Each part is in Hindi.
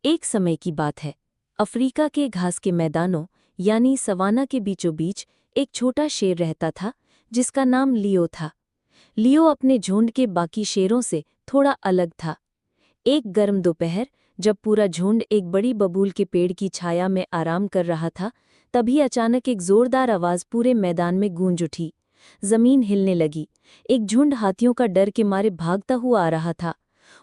एक समय की बात है। अफ्रीका के घास के मैदानों यानी सवाना के बीचों बीच एक छोटा शेर रहता था जिसका नाम लियो था। लियो अपने झुंड के बाकी शेरों से थोड़ा अलग था। एक गर्म दोपहर जब पूरा झुंड एक बड़ी बबूल के पेड़ की छाया में आराम कर रहा था, तभी अचानक एक जोरदार आवाज पूरे मैदान में गूंज उठी। जमीन हिलने लगी। एक झुंड हाथियों का डर के मारे भागता हुआ आ रहा था।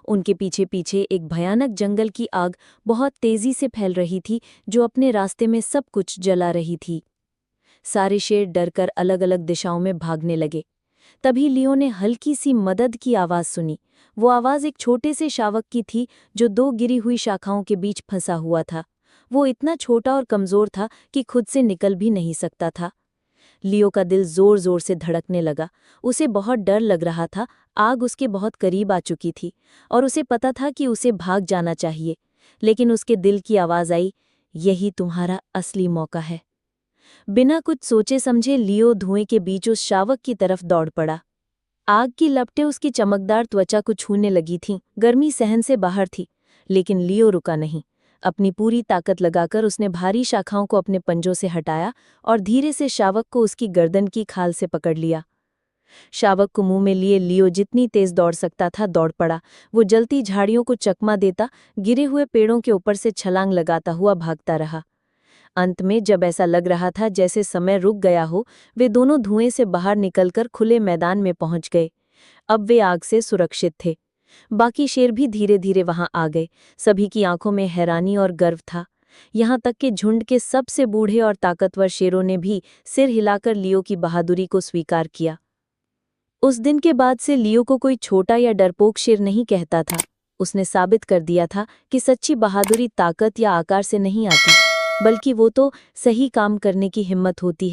उनके पीछे पीछे एक भयानक जंगल की आग बहुत तेजी से फैल रही थी, जो अपने रास्ते में सब कुछ जला रही थी। सारे शेर डरकर अलग अलग दिशाओं में भागने लगे। तभी लियो ने हल्की सी मदद की आवाज सुनी। वो आवाज एक छोटे से शावक की थी जो दो गिरी हुई शाखाओं के बीच फंसा हुआ था। वो इतना छोटा और कमजोर था कि खुद से निकल भी नहीं सकता था। लियो का दिल जोर जोर से धड़कने लगा। उसे बहुत डर लग रहा था। आग उसके बहुत करीब आ चुकी थी और उसे पता था कि उसे भाग जाना चाहिए। लेकिन उसके दिल की आवाज आई, यही तुम्हारा असली मौका है। बिना कुछ सोचे समझे लियो धुएं के बीच उस शावक की तरफ दौड़ पड़ा। आग की लपटें उसकी चमकदार त्वचा को छूने लगी थीं। गर्मी सहन से बाहर थी, लेकिन लियो रुका नहीं। अपनी पूरी ताकत लगाकर उसने भारी शाखाओं को अपने पंजों से हटाया और धीरे से शावक को उसकी गर्दन की खाल से पकड़ लिया। शावक को मुंह में लिए लियो जितनी तेज दौड़ सकता था दौड़ पड़ा। वो जलती झाड़ियों को चकमा देता, गिरे हुए पेड़ों के ऊपर से छलांग लगाता हुआ भागता रहा। अंत में जब ऐसा लग रहा था जैसे समय रुक गया हो, वे दोनों धुएं से बाहर निकलकर खुले मैदान में पहुंच गए। अब वे आग से सुरक्षित थे। बाकी शेर भी धीरे धीरे वहां आ गए। सभी की आंखों में हैरानी और गर्व था। यहां तक कि झुंड के सबसे बूढ़े और ताकतवर शेरों ने भी सिर हिलाकर लियो की बहादुरी को स्वीकार किया। उस दिन के बाद से लियो को कोई छोटा या डरपोक शेर नहीं कहता था। उसने साबित कर दिया था कि सच्ची बहादुरी ताकत या आकार से नहीं आती, बल्कि वो तो सही काम करने की हिम्मत होती है।